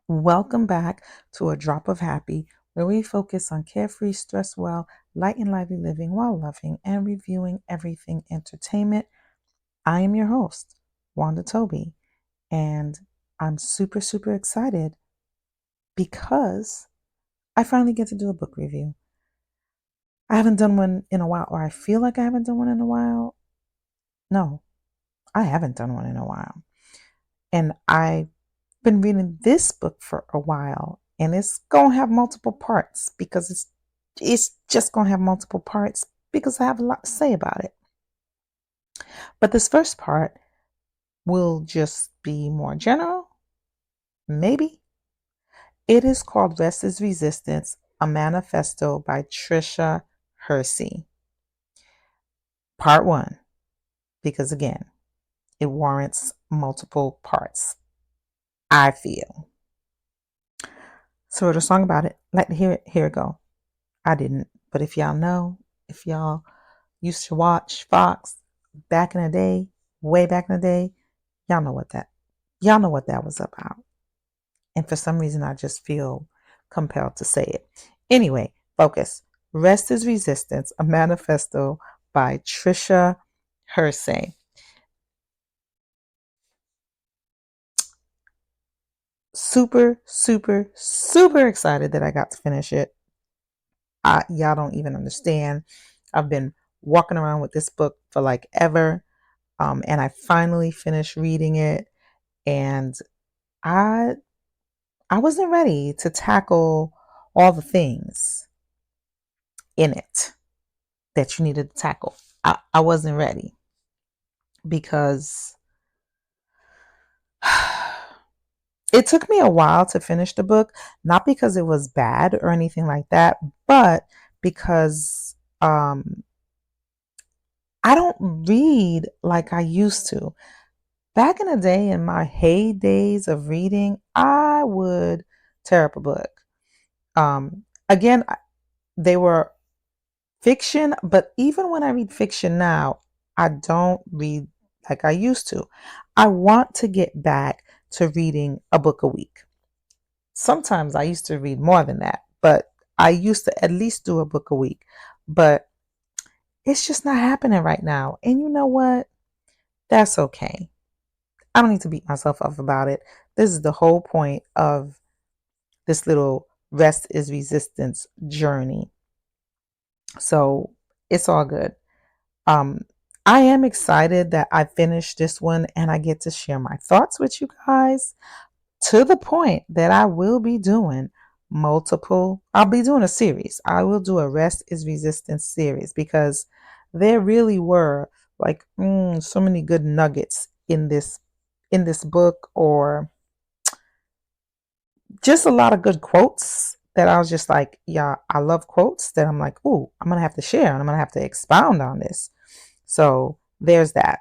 Welcome back to A Drop of Happy, where we focus on carefree, stress well, light and lively living while loving and reviewing everything entertainment. I am your host, Wanda Toby, and I'm super, super excited because I finally get to do a book review. I haven't done one in a while, or I feel like I haven't done one in a while. No, I haven't done one in a while. And I've been reading this book for a while, and it's gonna have multiple parts because it's just gonna have multiple parts because I have a lot to say about it. But this first part will just be more general, maybe. It is called Rest is Resistance, a Manifesto by Tricia Heresy. Part one, because again, it warrants multiple parts, I feel. So the song about it, like to hear it, here it go. I didn't, but if y'all know, if y'all used to watch Fox back in the day, way back in the day, y'all know what that was about. And for some reason I just feel compelled to say it. Anyway, focus. Rest is Resistance, a Manifesto by Tricia Heresy. Super, super, super excited that I got to finish it. Y'all don't even understand. I've been walking around with this book for like ever. And I finally finished reading it, and I I wasn't ready to tackle all the things in it that you needed to tackle. I wasn't ready because it took me a while to finish the book, not because it was bad or anything like that, but because I don't read like I used to. Back in the day, in my heydays of reading, I would tear up a book. Again, they were fiction, but even when I read fiction now, I don't read like I used to. I want to get back to reading a book a week. Sometimes I used to read more than that, but I used to at least do a book a week. But it's just not happening right now. And you know what? That's okay. I don't need to beat myself up about it. This is the whole point of this little rest is resistance journey. So it's all good. Um, I am excited that I finished this one and I get to share my thoughts with you guys to the point that I'll be doing a series. I will do a Rest is Resistance series because there really were like so many good nuggets in this book, or just a lot of good quotes that I was just like, yeah, I love quotes that I'm like, ooh, I'm going to have to share and I'm going to have to expound on this. So there's that.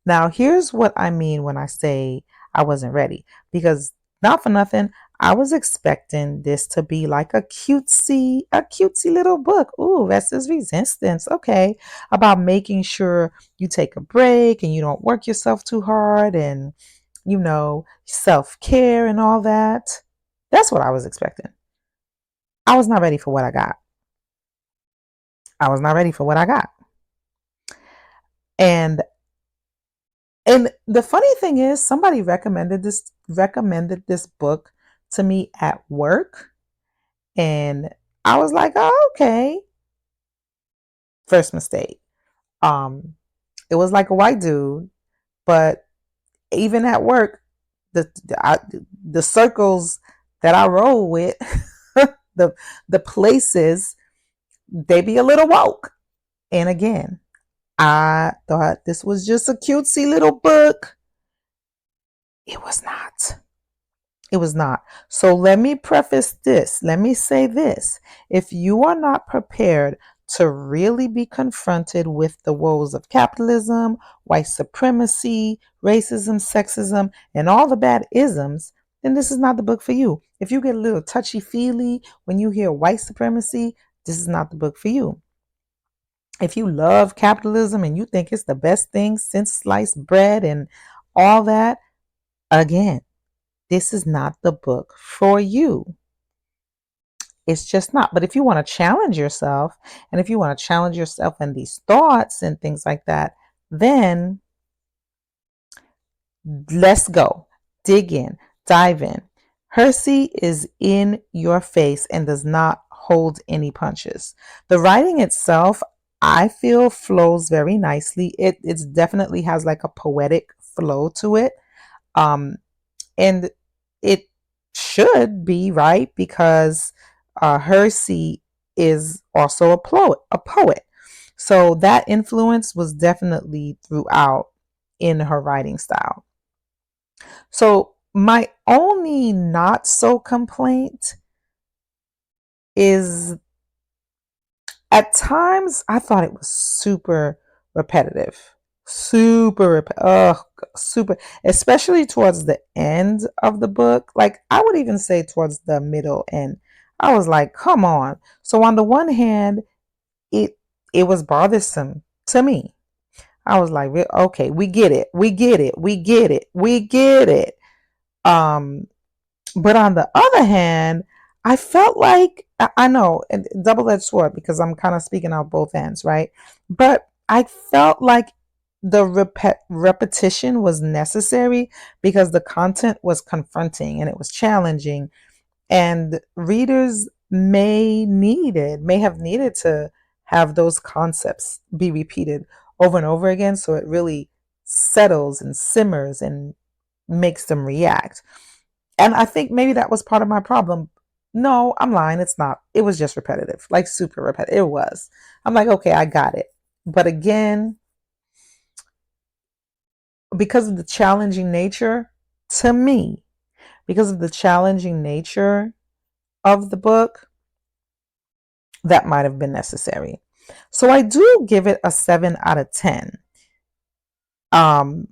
Now, here's what I mean when I say I wasn't ready, because not for nothing, I was expecting this to be like a cutesy little book. Ooh, Rest is Resistance. Okay. About making sure you take a break and you don't work yourself too hard, and, self-care and all that. That's what I was expecting. I was not ready for what I got. I was not ready for what I got. And the funny thing is, somebody recommended this book to me at work, and I was like, "Oh, okay." First mistake. Um, it was like a white dude, but even at work, the circles that I roll with, the the places, they be a little woke. And again, I thought this was just a cutesy little book. It was not. It was not. So let me preface this. Let me say this. If you are not prepared to really be confronted with the woes of capitalism, white supremacy, racism, sexism, and all the bad isms, then this is not the book for you. If you get a little touchy feely when you hear white supremacy, this is not the book for you. If you love capitalism and you think it's the best thing since sliced bread and all that, again, this is not the book for you. It's just not. But if you want to challenge yourself, and if you want to challenge yourself in these thoughts and things like that, then let's go. Dig in, dive in. Hersey is in your face and does not hold any punches. The writing itself, I feel, flows very nicely. It definitely has like a poetic flow to it. Um, and it should be, right, because Hersey is also a poet. So that influence was definitely throughout in her writing style. So my only not so complaint is at times I thought it was super repetitive. Super, especially towards the end of the book. Like I would even say towards the middle end. I was like, come on. So on the one hand, it it was bothersome to me. I was like, okay, we get it. We get it. We get it. We get it. Um But on the other hand, I felt like I know double-edged sword because I'm kind of speaking out both ends, right? But I felt like the repetition was necessary because the content was confronting and it was challenging, and readers may have needed to have those concepts be repeated over and over again so it really settles and simmers and makes them react. And I think maybe that was part of my problem. No, I'm lying. It's not. It was just repetitive, like super repetitive. It was. I'm like, okay, I got it. But again, because of the challenging nature, to me, because of the challenging nature of the book, that might have been necessary. So I do give it a 7 out of 10. Um,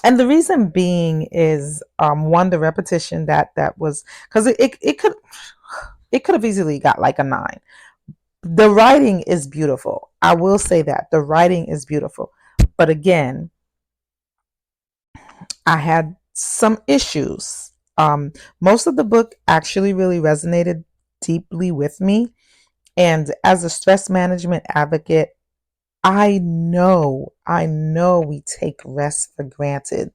and the reason being is one, the repetition that was because it could have easily got like a 9. The writing is beautiful. I will say that the writing is beautiful. But again, I had some issues. Most of the book actually really resonated deeply with me. And as a stress management advocate, I know we take rest for granted.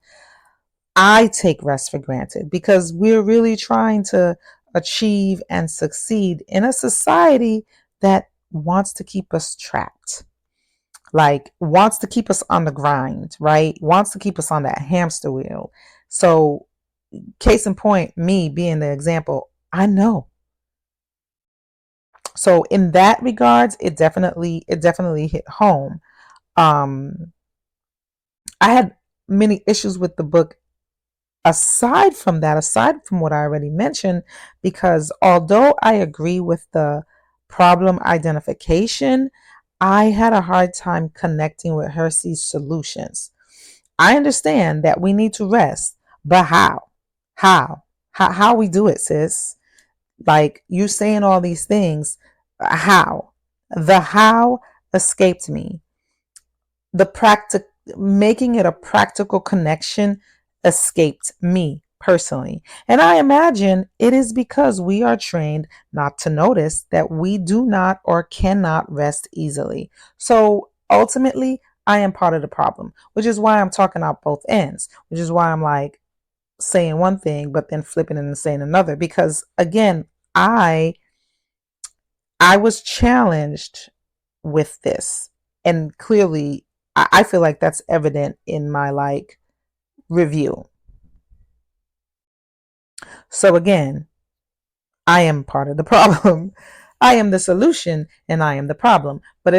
I take rest for granted because we're really trying to achieve and succeed in a society that wants to keep us trapped, like wants to keep us on the grind, right? Wants to keep us on that hamster wheel. So, case in point, me being the example, I know. So in that regards, it definitely hit home. Um, I had many issues with the book aside from that, aside from what I already mentioned, because although I agree with the problem identification, I had a hard time connecting with Hersey's solutions. I understand that we need to rest, but how? How? How we do it, sis? Like you saying all these things, how? The how escaped me. The practic Making it a practical connection escaped me personally. And I imagine it is because we are trained not to notice that we do not or cannot rest easily. So ultimately, I am part of the problem, which is why I'm talking out both ends, which is why I'm like saying one thing but then flipping it and saying another, because again, I was challenged with this, and clearly I feel like that's evident in my like review. So again, I am part of the problem. I am the solution and I am the problem. But uh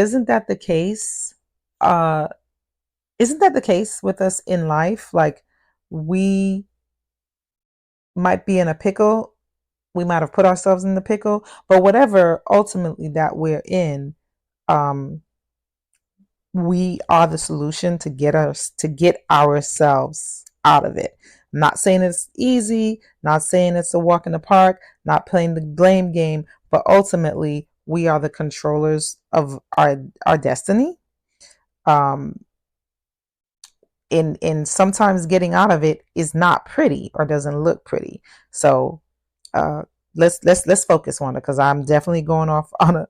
isn't that the case with us in life? Like we might be in a pickle, we might have put ourselves in the pickle, but whatever ultimately that we're in, um we are the solution to get ourselves out of it. I'm not saying it's easy, not saying it's a walk in the park, not playing the blame game, but ultimately we are the controllers of our destiny. Um, and sometimes getting out of it is not pretty or doesn't look pretty. So uh let's focus on it, because I'm definitely going off on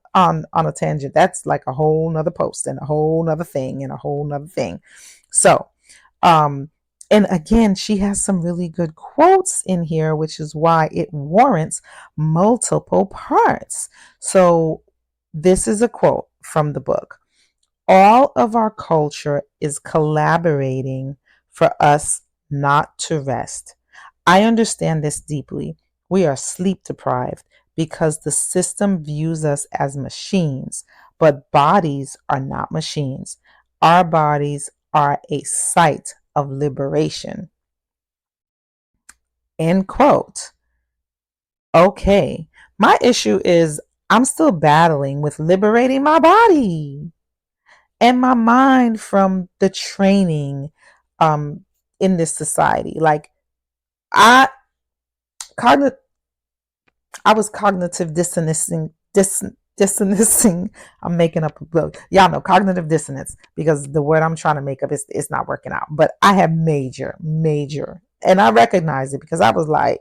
a tangent. That's like a whole nother post and a whole nother thing and a whole nother thing. So um and again, she has some really good quotes in here, which is why it warrants multiple parts. So this is a quote from the book. All of our culture is collaborating for us not to rest. I understand this deeply. We are sleep deprived because the system views us as machines, but bodies are not machines. Our bodies are a site of liberation. End quote. Okay. My issue is I'm still battling with liberating my body and my mind from the training um in this society. Like I cognitive I was cognitive dissonancing. I'm making up a book. Y'all know cognitive dissonance, because the word I'm trying to make up is not working out. But I have major, and I recognize it because I was like,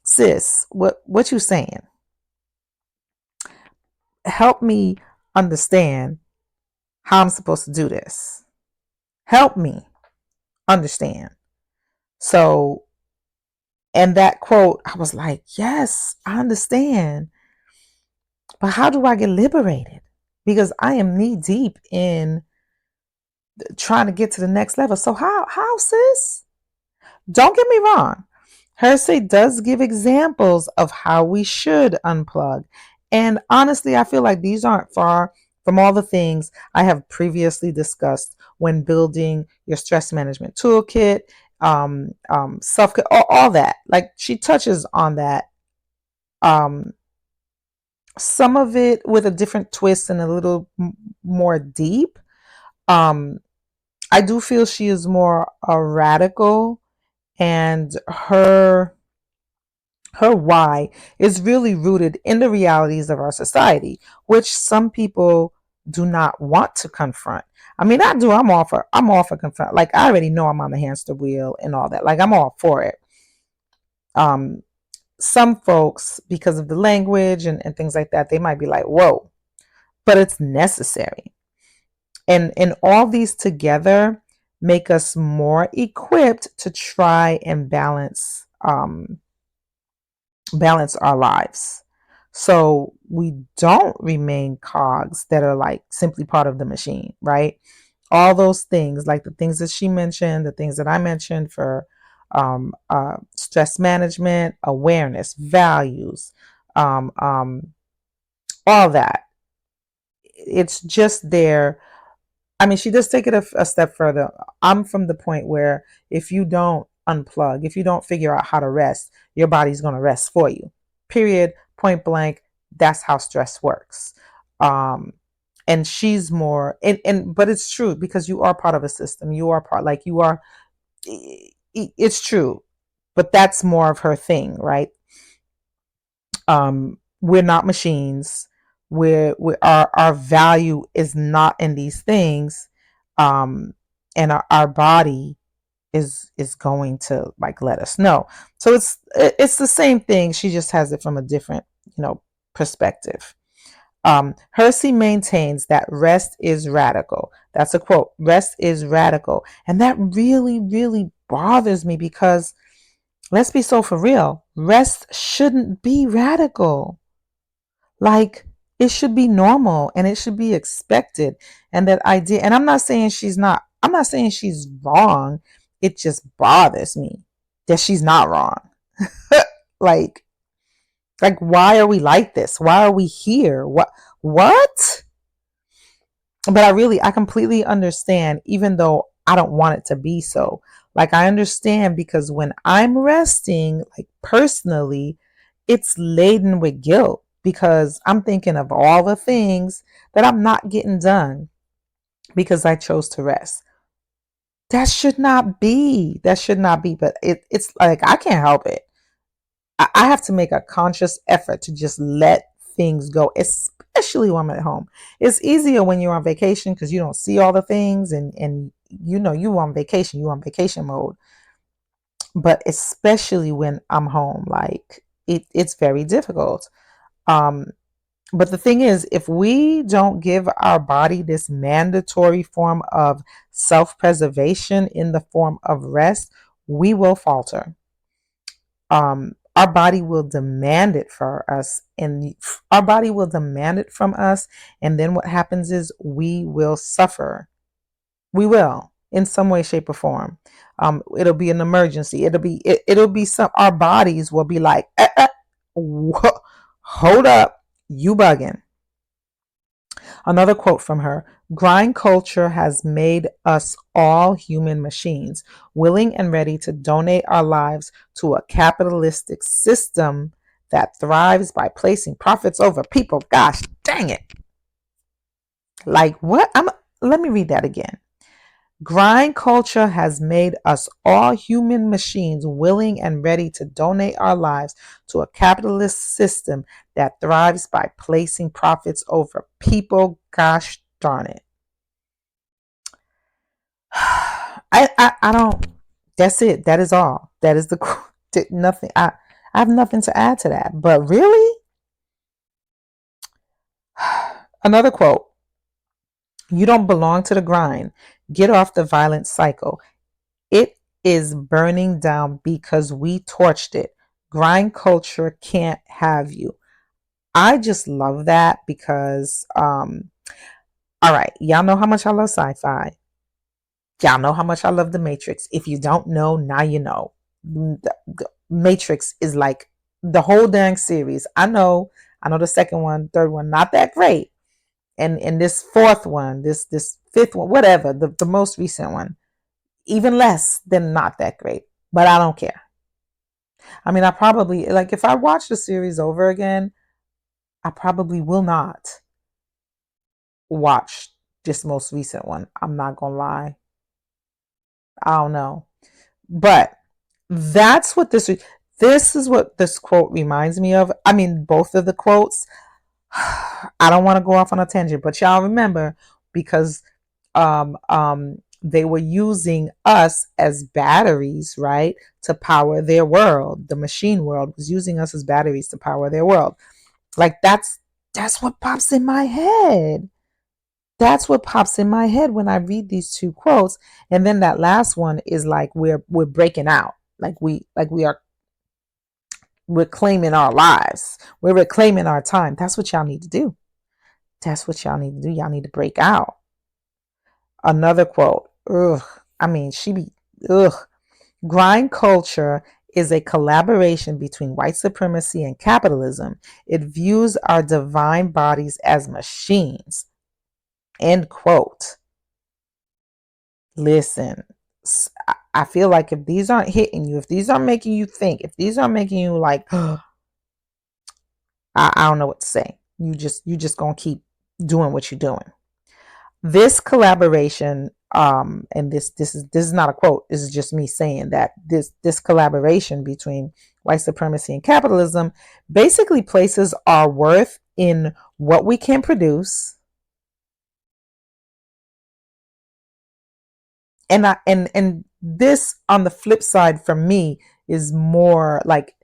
sis, what you saying? Help me understand how I'm supposed to do this. Help me understand. So, and that quote, I was like, yes, I understand. But how do I get liberated? Because I am knee deep in trying to get to the next level. So how, sis? Don't get me wrong. Hersey does give examples of how we should unplug. And honestly, I feel like these aren't far from all the things I have previously discussed when building your stress management toolkit, self-care, all that. Like she touches on that. Some of it with a different twist and a little more deep. Um, I do feel she is more a radical, and her why is really rooted in the realities of our society, which some people do not want to confront. I mean, I do. I'm all for confront. Like I already know I'm on the hamster wheel and all that. Like I'm all for it. Um, some folks, because of the language and things like that, they might be like, "Whoa," but it's necessary. And all these together make us more equipped to try and balance our lives, so we don't remain cogs that are like simply part of the machine, right? All those things, like the things that she mentioned, the things that I mentioned for stress management, awareness, values, um, um, all that, it's just there. I mean, she does take it a step further. I'm from the point where if you don't unplug, if you don't figure out how to rest, your body's going to rest for you. Period. Point blank. That's how stress works. Um, and she's more, but it's true, because you are part of a system. You are part, like you are, it's true, but that's more of her thing, right? We're not machines. We're our value is not in these things. And our body is going to like let us know. So it's the same thing, she just has it from a different, perspective. Hersey maintains that rest is radical. That's a quote. Rest is radical. And that really, really bothers me, because let's be so for real, rest shouldn't be radical. Like it should be normal and it should be expected. And that idea, and I'm not saying she's wrong. It just bothers me that she's not wrong. like, like why are we like this? Why are we here? What? But I completely understand, even though I don't want it to be so. Like I understand, because when I'm resting, like personally, it's laden with guilt, because I'm thinking of all the things that I'm not getting done because I chose to rest. That should not be. That should not be. But it's like I can't help it. I have to make a conscious effort to just let things go, especially especially when I'm at home. It's easier when you're on vacation because you don't see all the things, and you on vacation, you on vacation mode. But especially when I'm home, like it's very difficult. Um, but the thing is, if we don't give our body this mandatory form of self-preservation in the form of rest, we will falter. Our body will demand it for us, and our body will demand it from us. And then what happens is we will suffer. We will, in some way, shape, or form. It'll be an emergency. It'll be some. Our bodies will be like, hold up, you bugging. Another quote from her: grind culture has made us all human machines, willing and ready to donate our lives to a capitalistic system that thrives by placing profits over people. Gosh dang it. Like what? Let me read that again. Grind culture has made us all human machines, willing and ready to donate our lives to a capitalist system that thrives by placing profits over people. Gosh darn it. I don't. That's it. That is all. That is the nothing. I have nothing to add to that. But really, another quote: "You don't belong to the grind. Get off the violent cycle. It is burning down because we torched it. Grind culture can't have you." I just love that because, all right, y'all know how much I love sci-fi. Y'all know how much I love The Matrix. If you don't know, now you know. The Matrix is like the whole dang series. I know the second one, third one, not that great. And this fourth one, this fifth one, whatever, the most recent one, even less than not that great. But I don't care. I mean, I probably, like, if I watch the series over again, I probably will not watch this most recent one. I'm not gonna lie. I don't know. But that's what this is what this quote reminds me of. I mean, both of the quotes. I don't want to go off on a tangent, but y'all remember, because they were using us as batteries, right, to power their world. The machine world was using us as batteries to power their world. Like that's what pops in my head. That's what pops in my head when I read these two quotes. And then that last one is like we're breaking out. Like we are reclaiming our lives. We're reclaiming our time. That's what y'all need to do. That's what y'all need to do. Y'all need to break out. Another quote. Ugh. I mean, she be ugh. Grind culture is a collaboration between white supremacy and capitalism. It views our divine bodies as machines. End quote. Listen, I feel like if these aren't hitting you, if these aren't making you think, if these aren't making you like, I don't know what to say. You just gonna keep doing what you're doing. This collaboration, and this is not a quote. This is just me saying that this collaboration between white supremacy and capitalism basically places our worth in what we can produce. And this, on the flip side, for me, is more like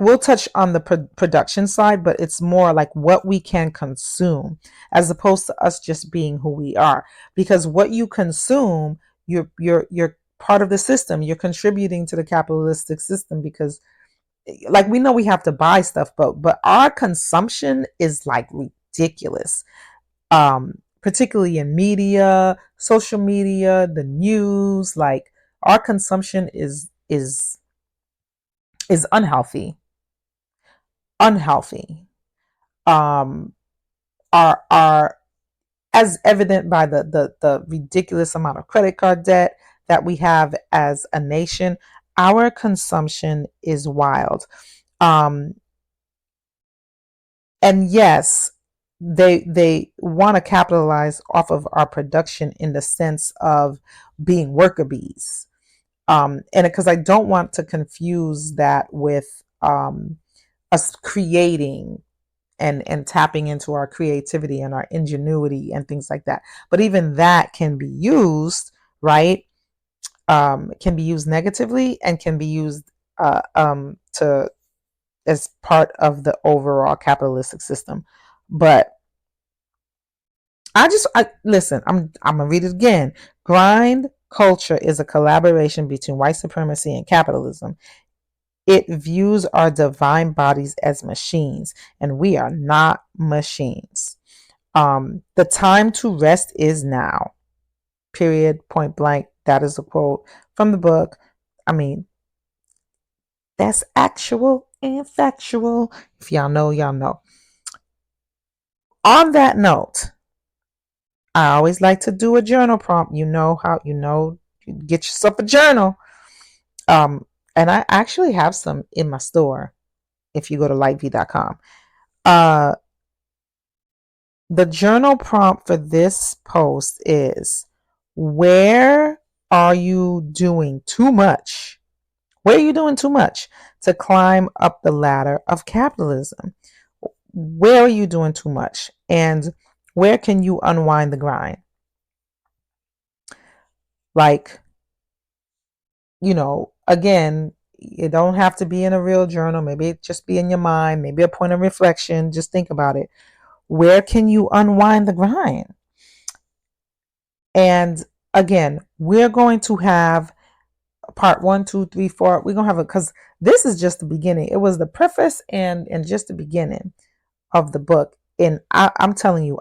we'll touch on the production side, but it's more like what we can consume as opposed to us just being who we are. Because what you consume, you're part of the system. You're contributing to the capitalistic system because, like, we know we have to buy stuff, but our consumption is like ridiculous. Particularly in media, social media, the news, like our consumption is unhealthy. Um, are as evident by the ridiculous amount of credit card debt that we have as a nation. Our consumption is wild. Um, and yes, they want to capitalize off of our production in the sense of being worker bees. And because I don't want to confuse that with us creating and tapping into our creativity and our ingenuity and things like that. But even that can be used, right? Can be used negatively and can be used to as part of the overall capitalistic system. But I listen. I'm gonna read it again. Grind culture is a collaboration between white supremacy and capitalism. It views our divine bodies as machines, and we are not machines. The time to rest is now. Period. Point blank. That is a quote from the book. I mean, that's actual and factual. If y'all know, y'all know. On that note, I always like to do a journal prompt. You know how, you get yourself a journal. And I actually have some in my store if you go to lightv.com. The journal prompt for this post is, where are you doing too much? Where are you doing too much to climb up the ladder of capitalism? Where are you doing too much? And where can you unwind the grind? Like, again, it don't have to be in a real journal. Maybe it just be in your mind, maybe a point of reflection. Just think about it. Where can you unwind the grind? And again, we're going to have part 1, 2, 3, 4. We're going to have it because this is just the beginning. It was the preface and just the beginning of the book. And I'm telling you,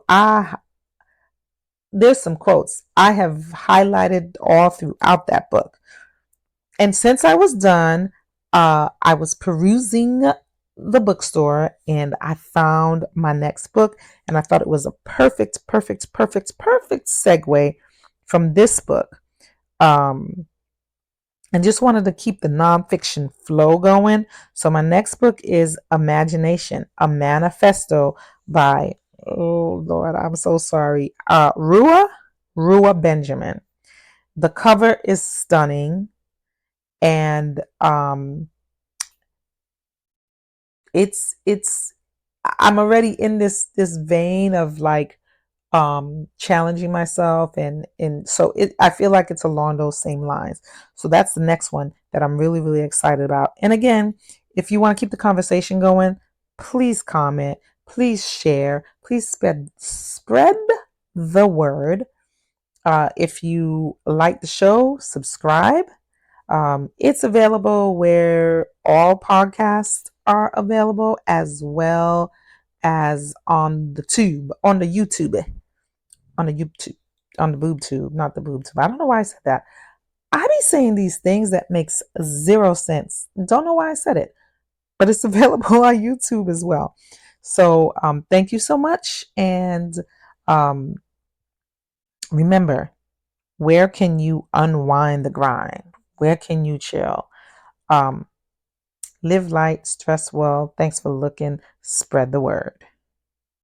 there's some quotes I have highlighted all throughout that book. And since I was done, I was perusing the bookstore and I found my next book, and I thought it was a perfect segue from this book. And just wanted to keep the nonfiction flow going. So my next book is Imagination, a Manifesto by, oh Lord, I'm so sorry, Rua Benjamin. The cover is stunning, and it's I'm already in this vein of like challenging myself, and so I feel like it's along those same lines. So that's the next one that I'm really excited about. And again, if you want to keep the conversation going, please comment, please share, please spread the word. If you like the show, subscribe. It's available where all podcasts are available, as well as on the YouTube, on the YouTube, on the boob tube, not the boob tube. I don't know why I said that. I be saying these things that makes zero sense. Don't know why I said it, but it's available on YouTube as well. So thank you so much. And remember, where can you unwind the grind? Where can you chill? Live light, stress well. Thanks for looking. Spread the word.